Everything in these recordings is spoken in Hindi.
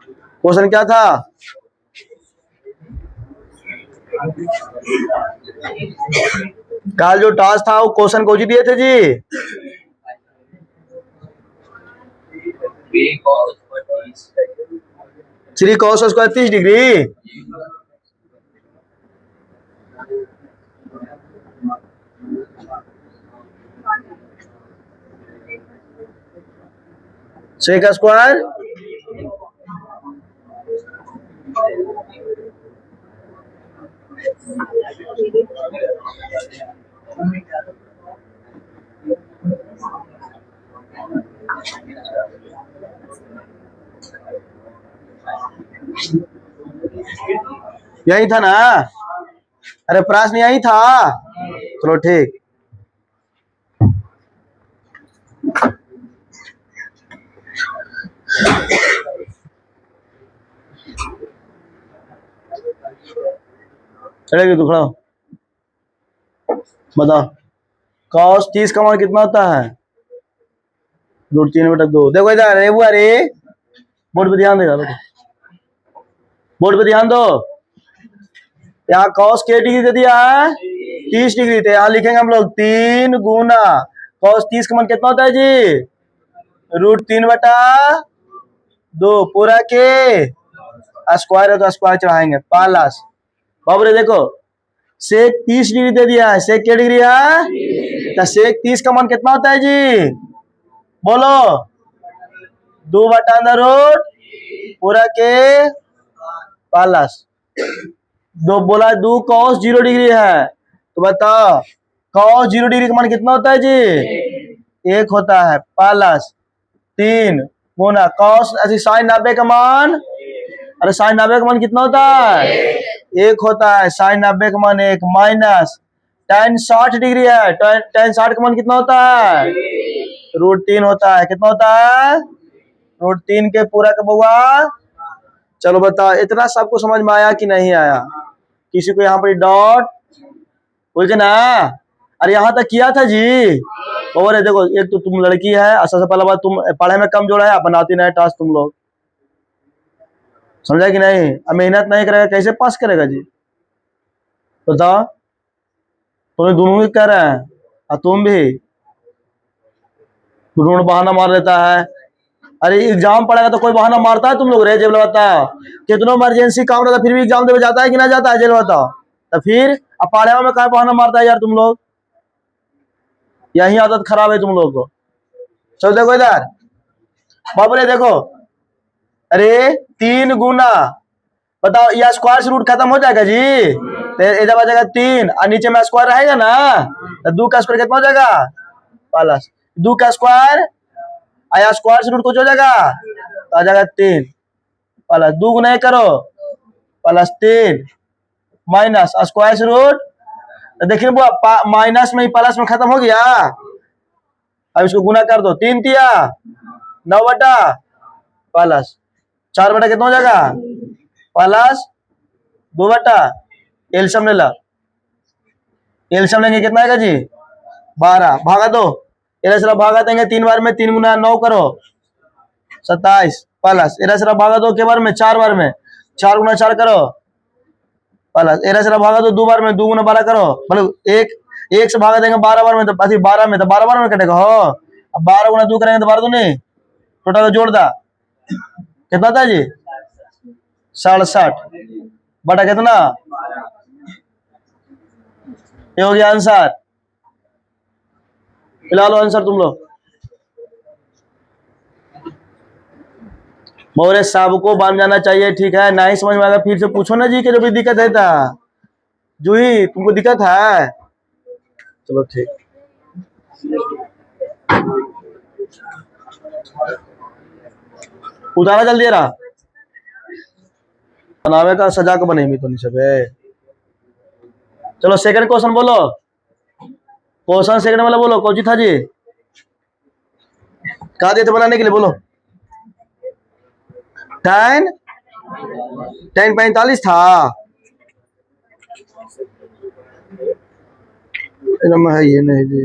क्वेश्चन क्या था? कल जो टास्क था वो क्वेश्चन को जी दिए थे जी? 3 cos square 30 degree. Sec square यही था ना? अरे प्रश्न यही था। चलो ठीक। चलेगी तू खड़ा हो। बताओ cos 30 का मान कितना होता है? √3/2। देखो इधर ये बुआ रे, बोर्ड पे ध्यान देगा बेटा, बोर्ड पे ध्यान दो। यहाँ cos के डिग्री दे दिया है 30 डिग्री। तो यहाँ लिखेंगे हम लोग 3 गुना cos 30 का मान कितना होता है जी? √3/2 पूरा के स्क्वायर है तो स्क्वायर चढ़ाएंगे पालस। बाबू रे देखो सेक 30 डिग्री दे दिया है। सेक क्या डिग्री है? तो सेक 30 का मान कितना होता है जी? बोलो 2/√, पूरा के पालस। दो बोला 2 cos 0 डिग्री है तो बताओ cos 0 डिग्री का मान कितना होता है जी? 1 होता है पालस 3 गुना cos ऐसी sin 90 का मान। अरे sin 90 का मान कितना होता है? 1 होता है। sin 90 का मान 1 माइनस tan 60 डिग्री है। tan 60 का मान कितना होता है? √3 होता है। कितना होता है? √3 के पूरा का बउआ। चलो बताओ इतना सबको समझ में आया कि नहीं आया? किसी को यहाँ पर डॉट बोलते ना? अरे यहाँ तक किया था जी। और देखो एक तो तुम लड़की है, सबसे पहला बात तुम पढ़ाई में कमजोर है, बनाती नहीं टास्क तुम लोग, समझा कि नहीं? अब मेहनत नहीं करेगा कैसे पास करेगा जी? बताओ तुम्हें दोनों ही कह रहे हैं और तुम भी दोनों बहाना मार लेता है। अरे एग्जाम पड़ेगा तो कोई बहाना मारता है? तुम लोग रे जेल बताओ कितना इमरजेंसी काम रहता फिर भी एग्जाम देने जाता है कि ना जाता है? जेल बताओ तो फिर अब पढ़ाई में क्या बहाना मारता है यार तुम लोग? यही आदत खराब है तुम लोग को। चलो देखो इधर बाबू रे देखो, अरे 3 गुना बताओ यह स्क्वायर से रूट खत्म हो जाएगा जी? तो इधर बचेगा 3 और नीचे में स्क्वायर रहेगा ना तो 2 का स्क्वायर कितना हो जाएगा? प्लस 2 का स्क्वायर आया स्क्वायर से रूट कुछ हो जाएगा तो आ जाएगा 3 प्लस 2 गुना एक करो प्लस 3 माइनस स्क्वायर से रूट। तो देखिए वो माइनस में ही प्लस में खत्म हो गया। अब इसको गुना कर दो 3 तिया 9 बटा प्लस 4 बटा कितना हो जाएगा? प्लस 2 बटा एलसीएम ले ला। एलसीएम लेंगे कितना आएगा जी? 12 भागा दो। एलसीएम भागा देंगे 3 बार में, 3 गुना 9 करो 27 प्लस एलसीएम भागा दो के बार में 4 बार में, 4 गुना 4 करो प्लस एलसीएम भागा दो 2 बार में, 2 गुना 12 करो मतलब एक से भागा देंगे 12 बार में तो 12 में तो 12 बार में कटेगा हो। अब 12 गुना 2 करेंगे तो 12 दूनी टोटल जोड़ दा कितना था जी? 67 बटा कितना? ये हो गया आंसर। फिलहाल आंसर तुम लोग बोले सबको बन जाना चाहिए ठीक है। नहीं समझ में आएगा फिर से पूछो ना जी कि जो भी दिक्कत है था जूही तुमको दिक्कत है? चलो ठीक। उतारा जल्दी रहा बनावे का सजा को बनेगी तो नहीं सब है। चलो सेकंड क्वेश्चन बोलो। क्वेश्चन सेकंड वाला बोलो कौन था जी? कहा दिए थे बनाने के लिए बोलो। tan 45 था। है ये नहीं जी।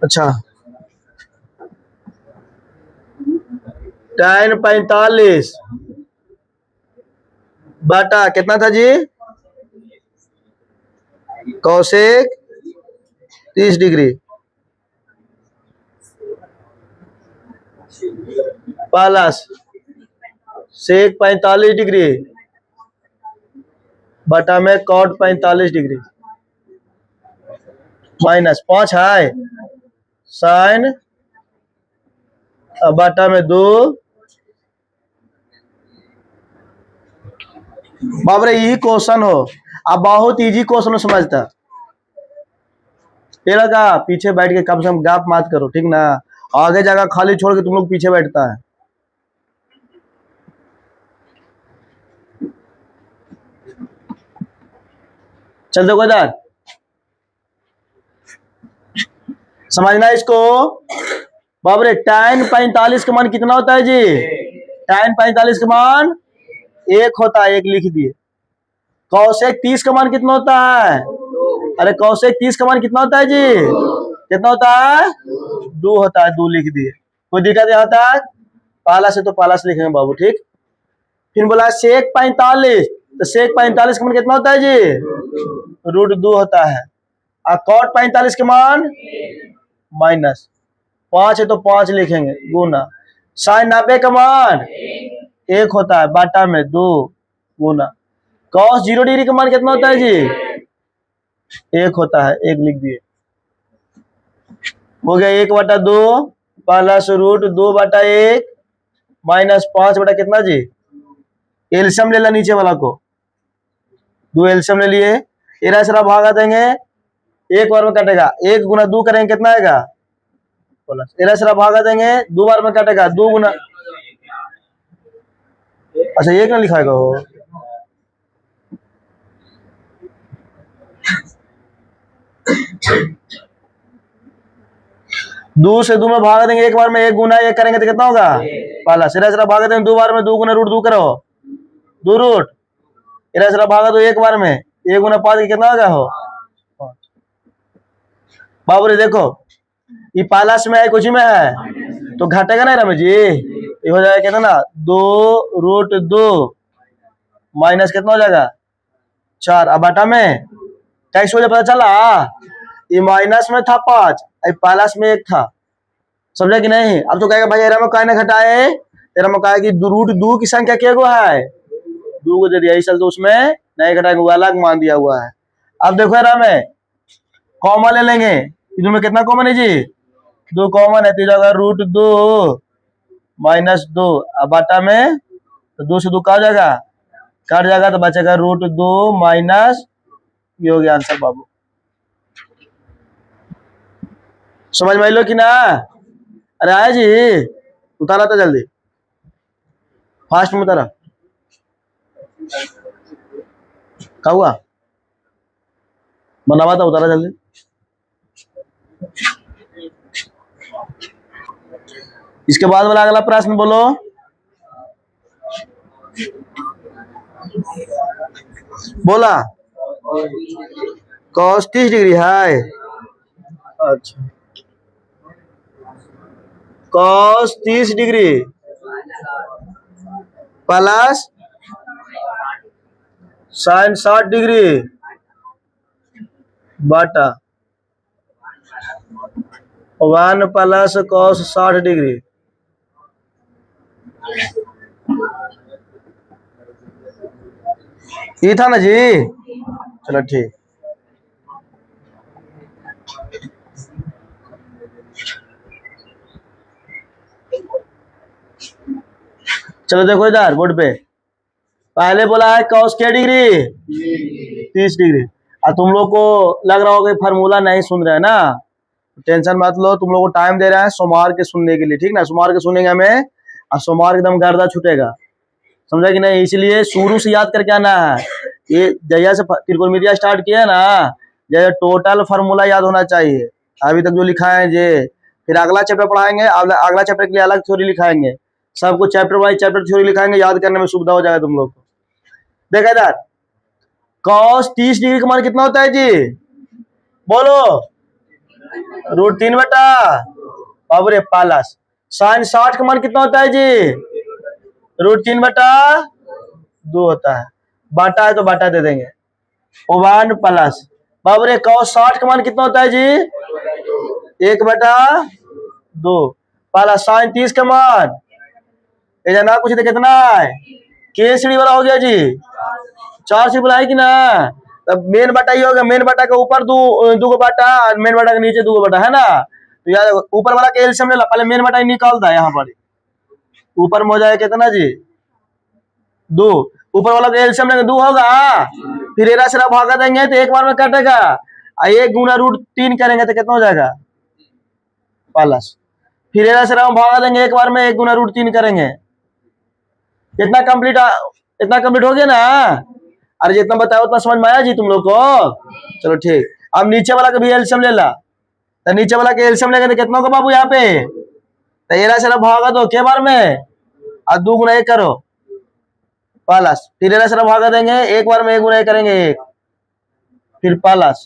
अच्छा tan 45 बटा कितना था जी, cos 30 degree plus sec 45 degree बटा में कॉट 45 डिग्री माइनस 5 है साइन बटा में 2। बाबरे यही क्वेश्चन हो, अब बहुत इजी क्वेश्चन समझता ये लगा। पीछे बैठ के कम से कम गैप मत करो, ठीक ना, आगे जगह खाली छोड़ के तुम लोग पीछे बैठता है। चल देखो इधर समझना इसको। बाबरे tan 45 का मान कितना होता है जी, tan 45 का मान 1 होता है, 1 लिख दिए। कोसेक 30 का मान कितना होता है, अरे कोसेक 30 का मान कितना होता है जी, कितना होता है 2 होता है, 2 लिख दिए। कोई दिक्कत यहाँ तक, पाला से तो पाला से लिखेंगे बाबू, ठीक। फिर बोला सेक 45, तो सेक 45 का मान कितना होता है जी, √2 होता है। और कॉट 45 के मान माइनस 5 है तो 5 लिखेंगे गुना, साइन 90 का मान 1 होता है बाटा में 2 गुना, कॉस 0 डिग्री का मान कितना होता है जी, 1 होता है, 1 लिख दिए। हो गया 1/2 प्लस √2/1 माइनस 5 बटा कितना जी, एल्सियम ले ला नीचे वाला को, 2 एल्सियम ले लिए, इधर से भागा देंगे, 1 बार में कटेगा, 1 गुना 2 करेंगे कितना आएगा प्लस, इधर से भागा देंगे 2 बार में कटेगा, 2 गुना, अच्छा 1 ना लिखाएगा हो, दो से 2 में भागा देंगे, 1 बार में 1 गुना 1 करेंगे तो कितना होगा पाला, सिरा सिरा भागा देंगे 2 बार में 2 गुना √2 करो, 2 रूट, इधर सिरा भागा दो 1 बार में 1 गुना 5 कितना होगा हो। बाबू रे देखो ये पालास में है कुछ में है तो घटेगा ना रमेश जी, ये हो जाएगा कितना 2√2 माइनस कितना हो जाएगा 4, अब बटा में कैसे हो जाए पता चला, ये माइनस में था 5, प्लस में 1 था, समझा कि नहीं। अब तो कहेगा भाई एरा में काय ना घटाए, एरा में कहा कि √2 की संख्या क्या हुआ है 2 को दे दिया, इस तो उसमें नहीं घटाएंगे, वो अलग मान दिया हुआ है। अब देखो एरा में कॉमन ले लेंगे, इधर में कितना कॉमन है जी 2 कॉमन है, तो जाएगा √2 माइनस 2, अब बाटा में तो 2 से 2 कट जाएगा तो बचेगा √2 माइनस, ये हो गया आंसर बाबू। समझ में लो कि ना, अरे आया जी, उतारा था जल्दी, फास्ट में उतारा, क्या हुआ बनावा था, उतारा जल्दी। इसके बाद वाला अगला प्रश्न बोलो, बोला cos 30 डिग्री है, अच्छा cos 30 degree plus sin 60 degree बटा 1 प्लस cos 60 डिग्री, ये था ना जी, चलो ठीक। चलो देखो इधर बोर्ड पे, पहले बोला है cos क्या डिग्री 30 डिग्री, और तुम लोग को लग रहा होगा फार्मूला नहीं सुन रहे हैं ना, टेंशन मत लो, तुम लोग को टाइम दे रहे हैं सोमवार के सुनने के लिए, ठीक ना, सोमवार के सुनेंगे हमें और सोमवार एकदम गर्दा छूटेगा, समझा कि नहीं। इसलिए शुरू से याद करके आना है, ये जैसे त्रिकोणमितिया स्टार्ट किया ना, जैसे टोटल फार्मूला याद होना चाहिए, अभी तक जो लिखा है जे, फिर अगला चैप्टर पढ़ाएंगे, अगला चैप्टर के लिए अलग थ्योरी लिखाएंगे, सबको चैप्टर वाइज चैप्टर थ्योरी लिखाएंगे, याद करने में सुविधा हो जाएगा तुम लोग को। देखा इधर cos 30 डिग्री का मान कितना होता है जी, बोलो √3 बटा बाबू रे प्लस sin 60 का मान कितना होता है जी √3 बटा 2 होता है। बाटा है तो बाटा दे देंगे। 1 प्लस बाबू रे cos 60 का मान कितना होता है जी? 1 बटा 2 प्लस sin 30 का मान ये ना कुछ कितना है? केसरी वाला हो गया जी 4 से बुलाए कि ना। तब मेन बटा ही होगा, मेन बटा के ऊपर दो बटा, मेन बटा के नीचे 2 बटा है ना। तो यार ऊपर वाला के एलसीएम ले ला, पहले मेन बटा ही निकालता है। यहाँ पर ऊपर में हो जाएगा कितना जी? 2। ऊपर वाला का एलसीएम लेंगे 2 होगा, फिर एरा सेरा भागा देंगे तो एक बार में कटेगा। 1 गुना √3 करेंगे तो कितना हो जाएगा? प्लस, फिर एरा सेरा भागा देंगे एक बार में, 1 गुना √3 करेंगे। इतना कंप्लीट हो गया ना। अरे जितना बताया उतना समझ में आया जी तुम लोग को? चलो ठीक। अब नीचे वाला का भी एलसीएम ले ला। तो नीचे वाला के एलसीएम लेंगे तो कितना होगा बाबू यहाँ पे? तो एरा सेरा भागा दो के बार में, और 2 गुना 1 करो प्लस, फिर एरा सेरा भागा देंगे एक बार में, 1 गुना 1 करेंगे 1, फिर प्लस,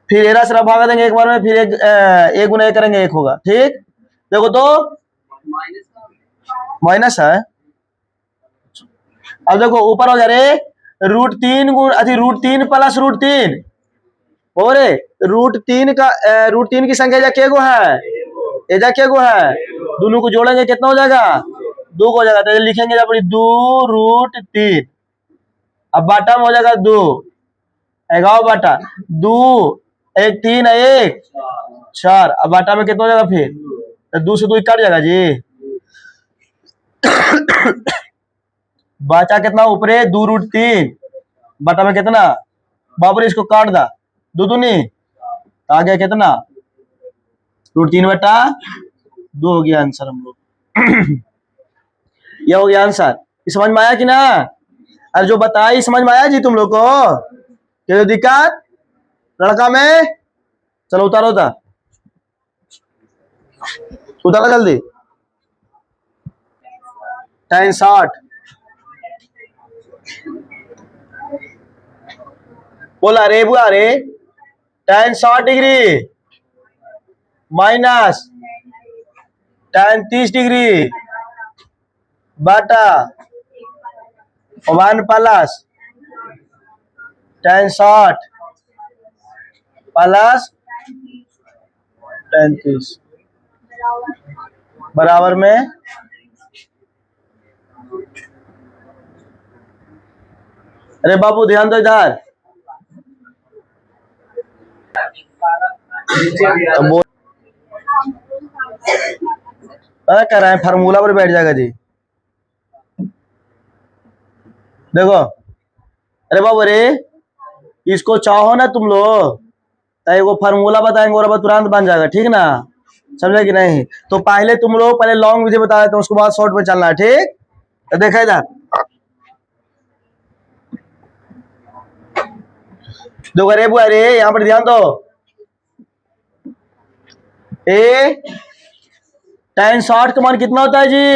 फिर एरा सेरा भागा देंगे एक बार में, फिर 1 गुना 1 करेंगे 1 होगा। ठीक, देखो तो माइनस है। अब देखो ऊपर हो गया रे √3 √3 प्लस √3 हो रे। √3 का √3 की संख्या जा के गो है, एजा के गो है, दोनों को जोड़ेंगे कितना हो जाएगा? 2 हो जाएगा। तो लिखेंगे जब 2 √3, अब बाटा में हो जाएगा 2, 11 बाटा 2, 1 3 1 4, अब बाटा में कितना हो जाएगा? फिर तो 2 से 2 कट जाएगा जी। बचा कितना ऊपरे? 2 √3 बटा में कितना बाबू? इसको काट दा, 2 दूनी तो आ गया कितना? √3 बटा 2 हो गया आंसर हम लोग। यह हो गया आंसर। समझ में आया कि ना? अरे जो बताई समझ में आया जी तुम लोग को? क्या दिक्कत लड़का में? चलो उतारो था, उतारो जल्दी। tan 60 बोला रे बुआ रे, tan 60 degree minus tan 30 degree बटा 1 प्लस tan 60 प्लस tan 30 बराबर में अरे बाबू ध्यान दो इधर। कर रहे हैं फार्मूला पर बैठ जाएगा जी। देखो अरे बाबू रे, इसको चाहो ना तुम लोग तो वो फार्मूला बताएंगे और तुरंत बन जाएगा। ठीक ना, समझे कि नहीं? तो पहले तुम लोग पहले लॉन्ग विधि बता देते हैं, उसके बाद शॉर्ट में चलना है। ठीक, तो देखा इधर देखो अरे बुआ रे, यहाँ पर ध्यान दो। tan 60 का मान कितना होता है जी?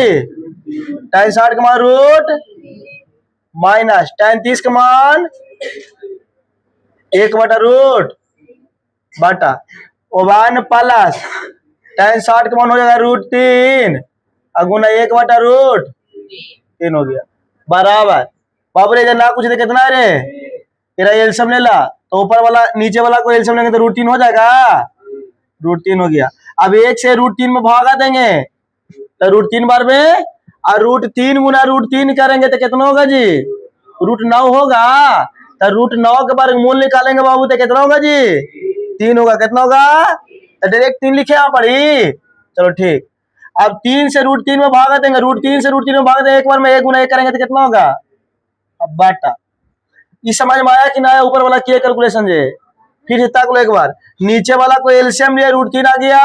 tan 60 का मान रूट माइनस tan 30 का मान 1 बटा रूट बटा 1 प्लस tan 60 का मान हो जाएगा √3 गुना 1 बटा √3 हो गया बराबर। बाबू रे ना कुछ कितना है रे? तेरा एलसीएम ले ला, तो ऊपर वाला नीचे वाला को एलसीएम लेंगे तो √3 हो जाएगा। √3 हो गया। अब 1 से √3 में भागा देंगे तो √3 बार में, और √3 गुना √3 करेंगे तो कितना होगा जी? √9 होगा। तो √9 के बारे में मूल निकालेंगे बाबू तो कितना होगा जी? 3 होगा। कितना होगा? तो डायरेक्ट 3 लिखे यहाँ पड़ी। चलो ठीक, अब 3 से √3 में भागा देंगे, √3 से √3 में भागा देंगे एक बार में, 1 गुना 1 करेंगे तो कितना होगा? अब बाटा ये समझ में आया कि ना? ऊपर वाला किया कैलकुलेशन जे, फिर से ताक लो एक बार। नीचे वाला को एलसीएम लिया, √3 आ गया।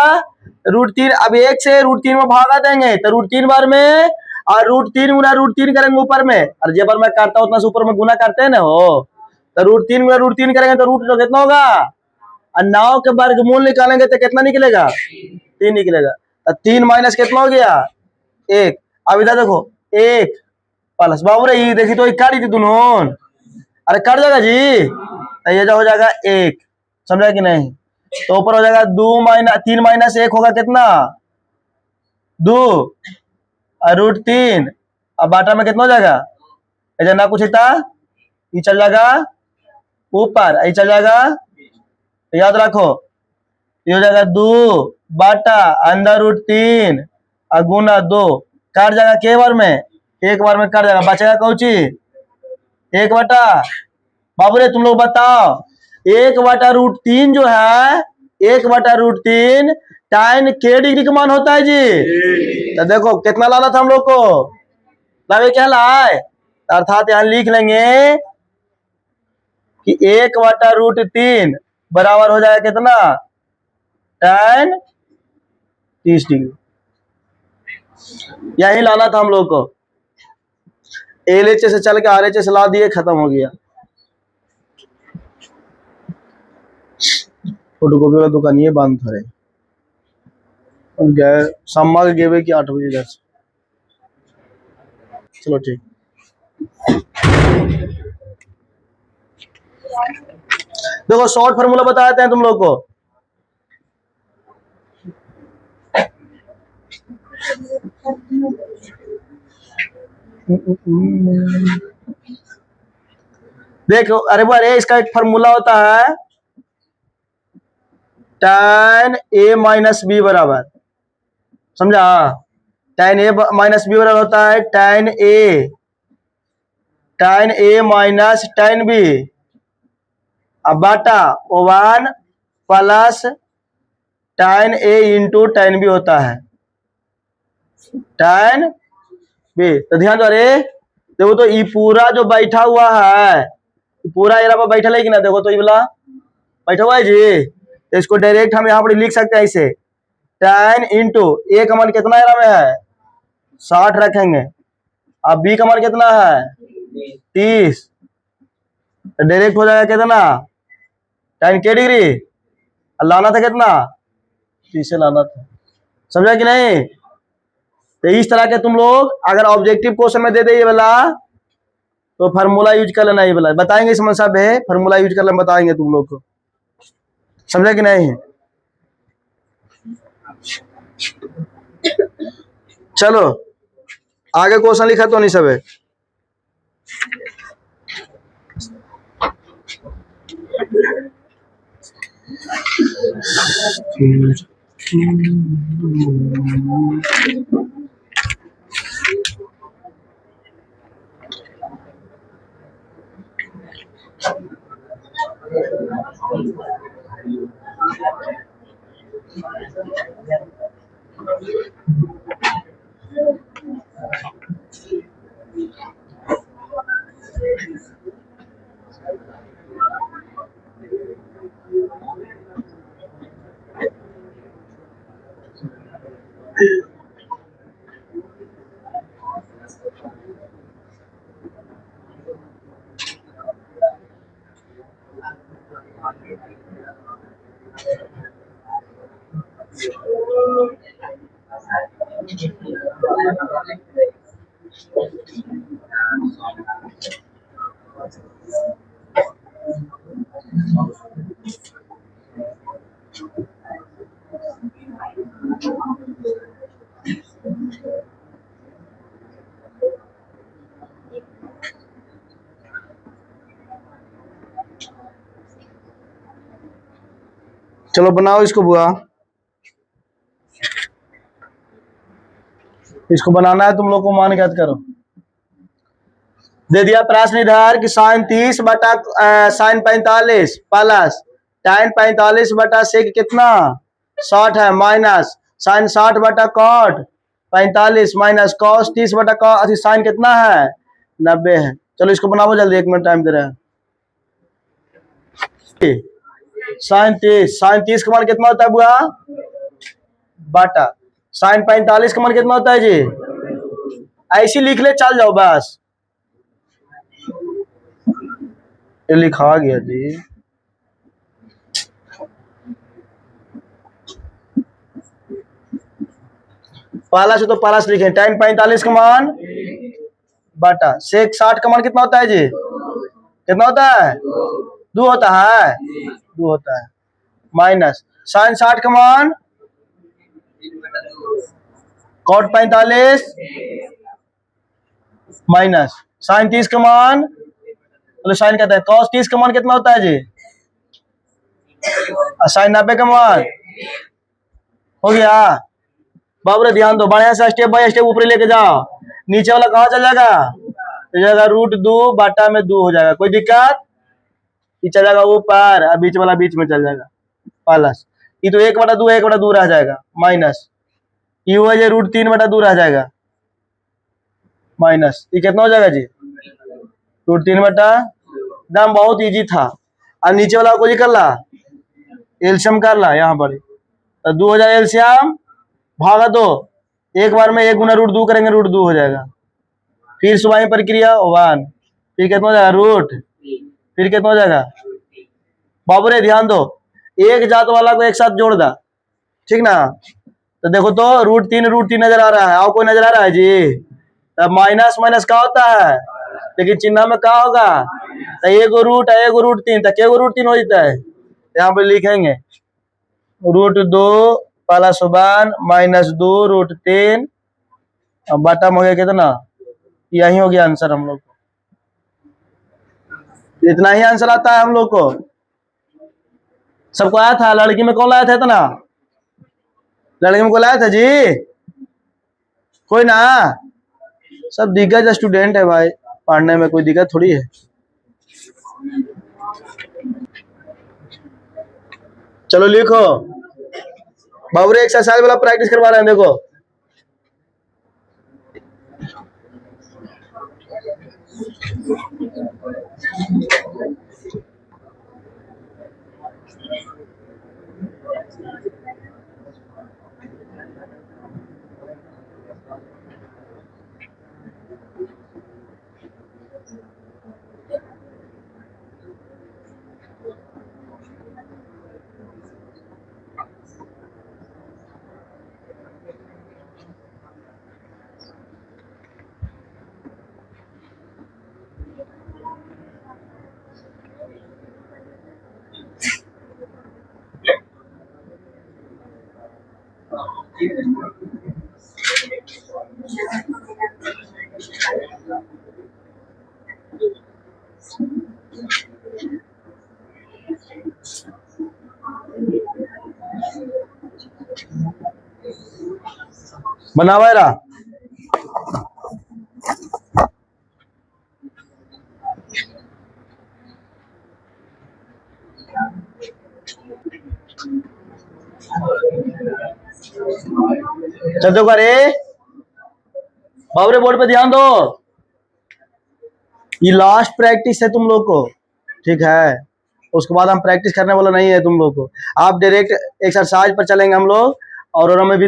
√3 अब 1 से √3 में भागा देंगे तो √3 बार में, और √3 गुना √3 करेंगे ऊपर में, और जब बार मैं काटता हूँ उतना से ऊपर में गुना करते हैं ना हो, तो √3 गुना √3 करेंगे तो रूट कितना होगा? और 9 के वर्गमूल निकालेंगे तो कितना निकलेगा? 3 निकलेगा। तो 3 माइनस कितना हो गया? 1। अब इधर देखो 1 प्लस बाबू रे ये देखी तो काट दी दोनों, अरे कट जाएगा जी। तो ये जो हो जाएगा 1, समझा कि नहीं? तो ऊपर हो जाएगा 2 माइनस 3 माइनस 1 होगा कितना? 2 √3। अब बाटा में कितना हो जाएगा, ऐसे ना कुछ था, ये चल जाएगा ऊपर, ये चल जाएगा, याद रखो, ये हो जाएगा 2 बाटा अंदर √3 और गुना 2, काट जाएगा के बार में, एक बार में काट जाएगा, बचेगा कौची 1 बटा, बाबू रे तुम लोग बताओ 1 बटा √3 जो है 1 बटा √3 tan k डिग्री का मान होता है जी। तो देखो कितना लाना था हम लोग को, लावे क्या लाए, अर्थात यहां लिख लेंगे कि 1 बटा √3 बराबर हो जाएगा कितना, tan 30 डिग्री। यही लाना था हम लोग को, LHS से चल के RHS से ला दिए, खत्म हो गया। फोटोकॉपी का दुकान ये बंद था रे, गए सम्मा के गेवे की 8 बजे जैसे। चलो ठीक, देखो शॉर्ट फार्मूला बताते हैं तुम लोग को। देखो अरे बारे इसका एक फार्मूला होता है tan a माइनस बी बराबर, समझा, tan a माइनस बी बराबर होता है tan a minus tan b, अब बाटा 1 plus tan a into tan b होता है tan b। तो ध्यान दो, रे देखो तो ये पूरा जो बैठा हुआ है, पूरा एरा पर बैठा है कि ना, देखो तो ये वाला बैठा हुआ है जी, तो इसको डायरेक्ट हम यहाँ पर लिख सकते हैं ऐसे, tan इंटू a का मान कितना एरा में है 60 रखेंगे, अब b का मान कितना है 30, तो डायरेक्ट हो जाएगा कितना tan k डिग्री, लाना था कितना 30 से लाना था, समझा कि नहीं। तो इस तरह के तुम लोग अगर ऑब्जेक्टिव क्वेश्चन में दे दे ये वाला, तो फार्मूला यूज कर लेना, ये वाला बताएंगे समस्या में, फार्मूला यूज कर लेना बताएंगे तुम लोग को, समझा कि नहीं। चलो आगे क्वेश्चन लिखा तो नहीं सब है। चलो बनाओ इसको बुआ, इसको बनाना है तुम लोग को, मान ज्ञात करो। दे दिया प्रश्न इधर कि sin 30 बटा sin 45 प्लस tan 45 बटा sec कितना 60 है, माइनस sin 60 बटा cot 45 माइनस cos 30 बटा cos sin कितना है 90 है। चलो इसको बनाओ जल्दी, 1 मिनट टाइम दे रहे हैं। sin 30 का मान कितना होता है बुआ, बटा sin 45 का मान कितना होता है जी, ऐसी लिख ले चल जाओ बस, ये लिखा गया जी। पहला से तो पहला से लिखे, tan 45 का मान बटा sec 60 का मान कितना होता है जी, कितना होता है 2 होता है, 2 होता है, माइनस sin 60 का मान cot 45 माइनस साइन 30 का मान, तो साइन कहते हैं कॉस 30 का मान कितना होता है जी, साइन 90 का मान हो गया। बाबू ध्यान दो, बढ़िया से स्टेप बाय स्टेप ऊपर लेके जाओ। नीचे वाला कहाँ चल जाएगा, तो जाएगा रूट 2 बाटा में 2 हो जाएगा, कोई दिक्कत, ये चल जाएगा ऊपर, अब बीच वाला बीच में चल जाएगा प्लस, ये तो 1/2 1/2 रह जाएगा माइनस, ये हुआ जो रूट 3 बटा 2 रह जाएगा माइनस, ये कितना हो जाएगा जी, रूट 3 बटा, एकदम बहुत इजी था। अब नीचे वाला को जी कर ला, एलसीएम कर ला यहाँ पर, तो 2 हो जाएगा एलसीएम भागा 2, एक बार में 1 गुना रूट 2 करेंगे, रूट 2 हो जाएगा, फिर सुबाही प्रक्रिया 1, फिर कितना हो जाएगा रूट, फिर कितना हो जाएगा। बाबू रे ध्यान दो, एक जात वाला को एक साथ जोड़ दा, ठीक ना, तो देखो तो रूट 3 नजर आ रहा है, और कोई नजर आ रहा है जी, तब माइनस माइनस क्या होता है, लेकिन चिन्ह में क्या होगा, तो एगो रूट 3, तो क्या रूट 3 हो जाता है, यहाँ पे लिखेंगे रूट 2 प्लस 1 माइनस 2 रूट 3, अब बटम हो गया कितना, यही हो गया आंसर हम लोग को, इतना ही आंसर आता है हम लोग को। सबको आया था, लड़की में कौन लाया था इतना, लड़की में कौन लाया था जी, कोई ना, सब दिग्गज स्टूडेंट है भाई, पढ़ने में कोई दिक्कत थोड़ी है। चलो लिखो, बाबूरे एक्सरसाइज वाला प्रैक्टिस करवा रहे हैं, देखो बनावा रहा, चल देखो, अरे बाबूरे बोर्ड पे ध्यान दो, ये लास्ट प्रैक्टिस है तुम लोग को, ठीक है, उसके बाद हम प्रैक्टिस करने वाला नहीं है तुम लोग को, आप डायरेक्ट एक्सरसाइज पर चलेंगे हम लोग, और हमें भी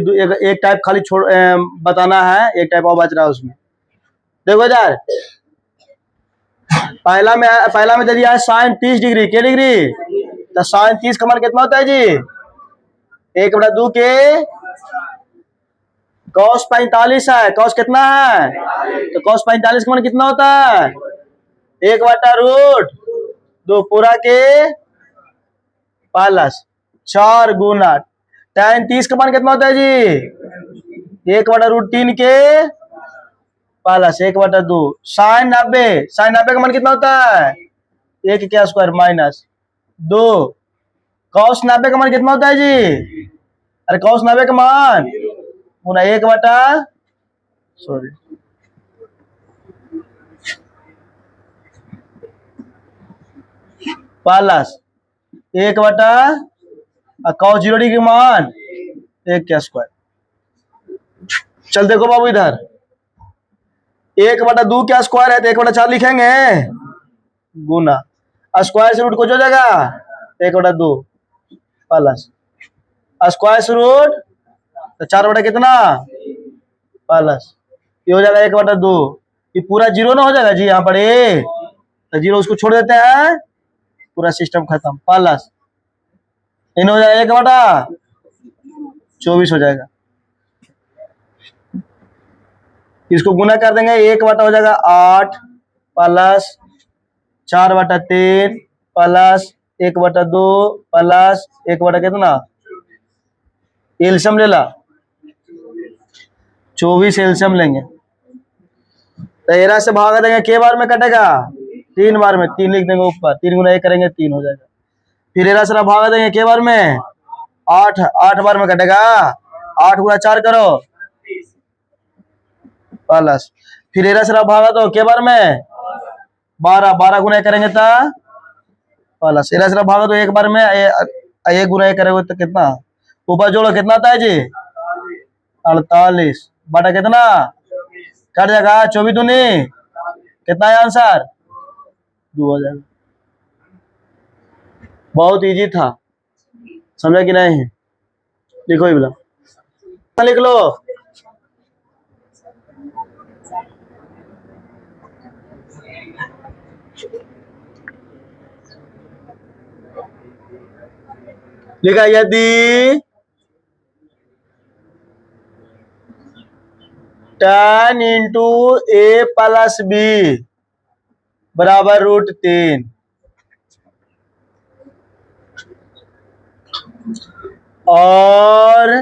एक टाइप खाली छोड़ बताना है, एक टाइप और बच रहा है उसमें। देखो यार, पहला में दे दिया है साइन 30 डिग्री, क्या डिग्री, तो साइन 30 का मान कितना होता है जी, 1/2 के कॉस 45 है, कॉस कितना है, तो कॉस 45 का मान कितना होता है, 1/√2 पूरा के प्लस 4 गुना tan 30 का मान कितना होता है जी, 1/√3 के प्लस 1/2 साइन 90 का मान कितना होता है, 1 के स्क्वायर माइनस 2 कॉस 90 का मान कितना होता है जी, अरे कॉस 90 का मान गुना 1 बटा सॉरी प्लस 1 बटा कॉस 0 डिग्री मान 1 के स्क्वायर। चल देखो बाबू इधर, 1/2 क्या स्क्वायर है, तो 1/4 लिखेंगे गुना स्क्वायर से रूट को जो जाएगा 1/2 प्लस स्क्वायर से रूट, तो 4 बटा कितना प्लस, ये हो जाएगा 1/2, ये पूरा 0 ना हो जाएगा जी, यहाँ पर ए तो 0 उसको छोड़ देते हैं, पूरा सिस्टम खत्म, प्लस इन हो जाएगा 1/24 हो जाएगा, इसको गुना कर देंगे, 1 बटा हो जाएगा 8 प्लस 4/3 प्लस 1/2 प्लस 1 बटा कितना, एलसीएम ले ला 24 एलसीएम लेंगे, तो 13 से भागा देंगे के बार में कटेगा 3 बार में, 3 लिख देंगे ऊपर, 3 गुना 1 करेंगे 3 हो जाएगा। फिर 13 से भागा देंगे के बार में 8, 8 बार में कटेगा, 8 गुना 4 करो प्लस, फिर 13 से भागा दो के बार में 12, 12 गुना 1 करेंगे तो प्लस, 13 से भागा दो एक बार में 1 गुना 1 करेंगे तो कितना, ऊपर जोड़ो कितना आता है जी 48 बटा कितना कट जाएगा 24 दूनी कितना है आंसर 2 हो जाएगा। बहुत इजी था, समझा कि नहीं? लिखो ही बोला लिख लो। लिखा यदि tan इंटू ए प्लस बी बराबर √3 और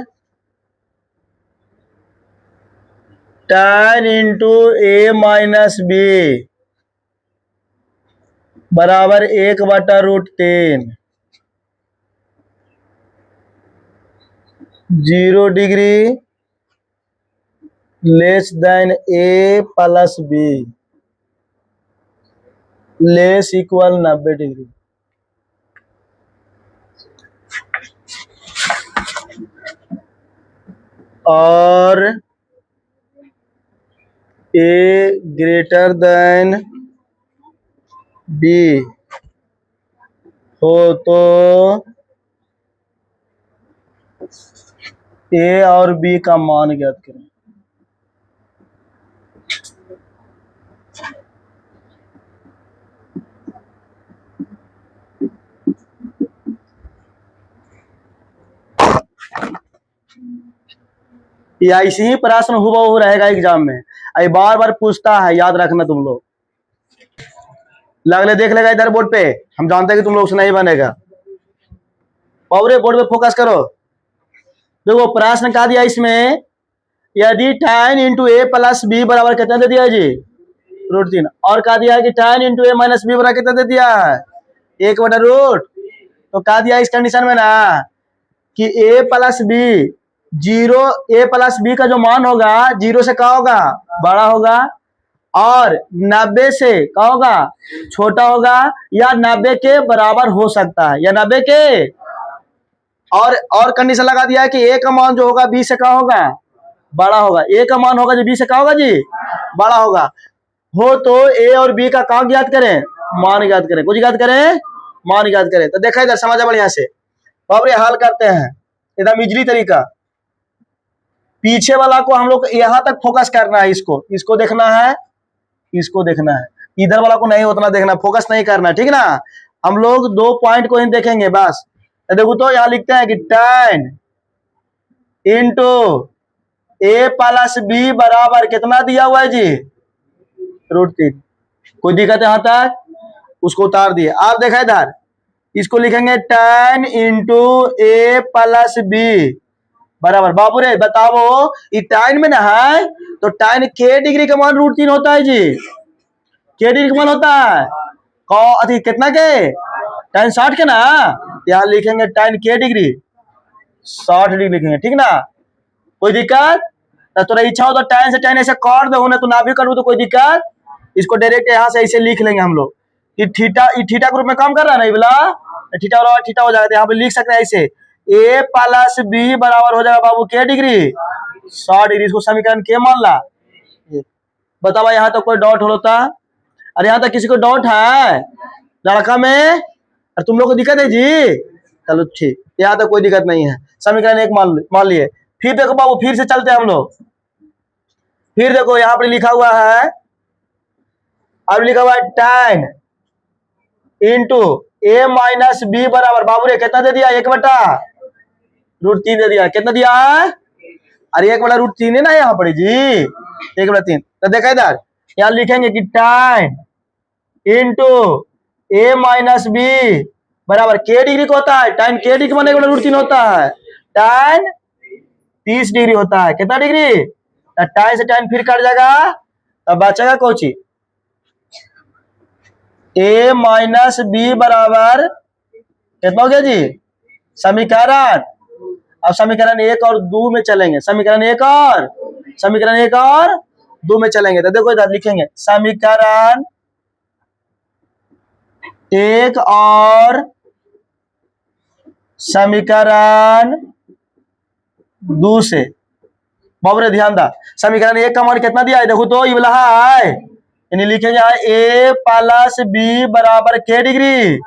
tan इंटू ए माइनस बी बराबर 1/√3 0 degree less than A plus be less equal 90 degree. और ए ग्रेटर देन बी हो तो ए और बी का मान ज्ञात करें। ये ऐसे ही प्रश्न हुबहू रहेगा एग्जाम में, ये बार बार पूछता है, याद रखना तुम लोग। लगले देख लेगा इधर बोर्ड पे, हम जानते हैं कि तुम लोग से नहीं बनेगा। और बोर्ड पे फोकस करो। देखो प्रश्न क्या दिया इसमें, यदि tan इंटू ए प्लस बी बराबर कितना दे दिया है जी √3, और क्या दिया है कि tan इंटू ए माइनस बी बराबर कितना दे दिया है 1/√। तो क्या दिया इस कंडीशन में ना कि ए प्लस बी 0, ए प्लस बी का जो मान होगा 0 से क्या होगा बड़ा होगा, और 90 से क्या होगा छोटा होगा, या 90 के बराबर हो सकता है, या 90 के और कंडीशन लगा दिया है कि ए का मान जो होगा बी से क्या होगा बड़ा होगा, ए का मान होगा जो बी से क्या होगा जी बड़ा होगा। हो तो ए और बी का क्या ज्ञात करें मान ज्ञात करें, कुछ ज्ञात करें मान ज्ञात करें। तो देखा इधर समझा बढ़िया से, अब ये हल करते हैं एकदम इजली तरीका। पीछे वाला को हम लोग यहां तक फोकस करना है, इसको देखना है, इसको देखना है, इधर वाला को नहीं उतना देखना, फोकस नहीं करना, ठीक ना। हम लोग 2 पॉइंट को ही देखेंगे बस। तो देखो तो यहाँ लिखते हैं कि tan इंटू ए प्लस बी बराबर कितना दिया हुआ है जी √3। कोई दिक्कत यहाँ तक, उसको उतार दिए। आप देखा इधर, इसको लिखेंगे tan इंटू ए प्लस बी बराबर, बाबू रे बताओ ये tan में ना है तो tan के डिग्री का मान √3 होता है जी, के डिग्री का मान होता है अति कितना के tan 60 के ना, यहाँ लिखेंगे tan के डिग्री 60 डिग्री लिखेंगे, ठीक ना। कोई दिक्कत तो तोरा इच्छा हो तो tan से tan ऐसे काट दो, ना तो ना भी करूँ तो कोई दिक्कत, इसको डायरेक्ट यहाँ से ऐसे लिख लेंगे हम लोग। ये थीटा ग्रुप में काम कर रहा है ना, ये बोला थीटा बराबर थीटा हो जाएगा, यहाँ पे लिख सकते हैं ऐसे ए प्लस बी बराबर हो जाएगा बाबू के डिग्री 100 डिग्री, इसको समीकरण के मान ला। बताओ यहाँ तक कोई डाउट होता, अरे यहाँ तक किसी को डाउट है लड़का में, और तुम लोग को दिक्कत है जी, चलो ठीक, यहाँ तक कोई दिक्कत नहीं है। समीकरण 1 मान लिए। फिर देखो बाबू, फिर से चलते हैं हम लोग। फिर देखो यहाँ पर लिखा हुआ है, अब लिखा हुआ है tan इंटू ए माइनस बी बराबर, बाबू रे कितना दे दिया 1/√3 दे दिया, कितना दिया है, अरे 1/√3 है ना यहाँ पर जी 1/3। तो देखा इधर, यहाँ लिखेंगे कि tan इंटू ए माइनस बी बराबर के डिग्री को होता है, tan के डिग्री माने 1/√3 होता है, tan 30 डिग्री होता है, कितना डिग्री, tan से tan फिर कट जाएगा तब बचेगा कोची ए माइनस बी बराबर कितना हो गया जी समीकरण। अब समीकरण 1 और 2 में चलेंगे, समीकरण 1 और 2 में चलेंगे। तो देखो इधर लिखेंगे समीकरण 1 और समीकरण 2 से। बाबू ध्यान दा, समीकरण 1 का मान कितना दिया है देखो तो ये वाला है, यानी लिखेंगे ए प्लस बी बराबर के डिग्री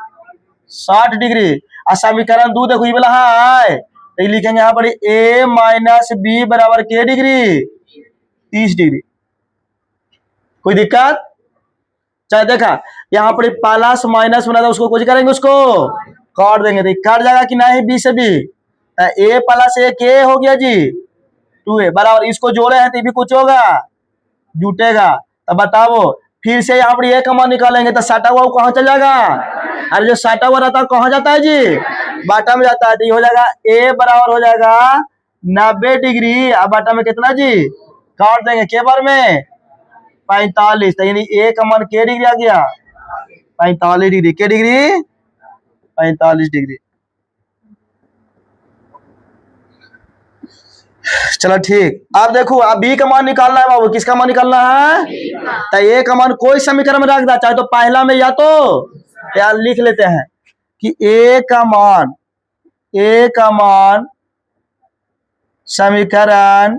60 डिग्री। और समीकरण 2 देखो ये वाला है, तो ये लिखेंगे यहाँ पर ए माइनस बी बराबर के डिग्री 30 डिग्री। कोई दिक्कत? चाहे देखा यहाँ पर प्लस माइनस बना था, उसको कुछ करेंगे, उसको काट देंगे, तो काट जाएगा कि नहीं बी से बी। ए प्लस ए के हो गया जी 2a बराबर, इसको जोड़े हैं तो ये भी कुछ होगा जुटेगा। तब बताओ फिर से यहाँ पर ए का मान निकालेंगे तो साटा हुआ कहाँ चल जाएगा, अरे जो साटा हुआ रहता है कहाँ जाता है जी बाटा में जाता है। तो ये हो जाएगा ए बराबर हो जाएगा 90 डिग्री, अब बाटा में कितना जी काट देंगे के बार में 45। तो यानी ए का मान के डिग्री आ गया 45 डिग्री, के डिग्री 45 डिग्री। चलो ठीक, अब देखो अब बी का मान निकालना है बाबू, किसका मान निकालना है, तो ए का मान कोई समीकरण में रख दो, चाहे तो पहला में या तो यार लिख लेते हैं कि ए का मान समीकरण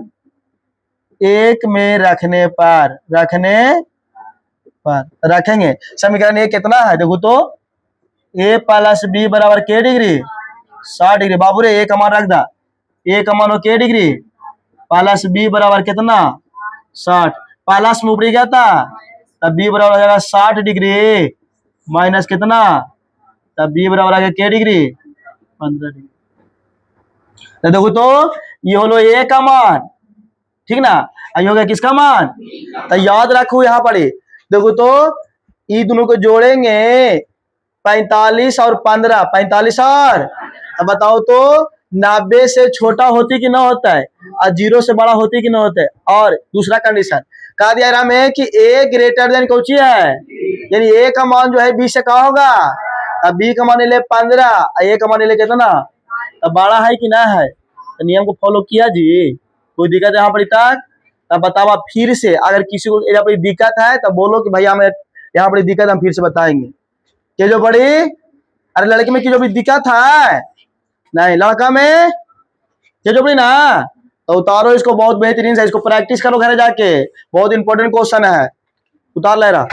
1 में रखेंगे। समीकरण 1 कितना है देखो तो ए प्लस बी बराबर के डिग्री 60 डिग्री। बाबू रे ए का मान रख दा, ए का मान हो के डिग्री प्लस बी बराबर कितना 60, प्लस में ऊपरी क्या था तब बी बराबर हो जाएगा 60 डिग्री माइनस कितना, तब बी बराबर आ गया के डिग्री 15 डिग्री। तो देखो तो ये हो लो ए का मान, ठीक ना, ये हो गया किसका मान, तो याद रखो यहाँ पर देखो तो ये दोनों को जोड़ेंगे 45 और 15, 45 और, अब बताओ तो 90 से छोटा होती कि ना होता है और 0 से बड़ा होती कि ना होता है। और दूसरा कंडीशन कहा दिया रहा में कि ए ग्रेटर देन कौची है, यानी ए का मान जो है 20 से कहा होगा, अब बी का मान ले 15, ए का मान ले कितना, तब बड़ा है कि ना है। तो नियम को फॉलो किया जी, कोई दिक्कत है यहाँ पर तक, तब बताओ फिर से अगर किसी को यहाँ पर दिक्कत है तब बोलो कि भैया हमें यहाँ पर दिक्कत, हम फिर से बताएंगे। कि जो बड़ी अरे लड़के में की जो भी दिक्कत है नहीं, लड़का में ये जो भी ना, तो उतारो इसको बहुत बेहतरीन से, इसको प्रैक्टिस करो घर जाके, बहुत इंपॉर्टेंट क्वेश्चन है, उतार ले रहा।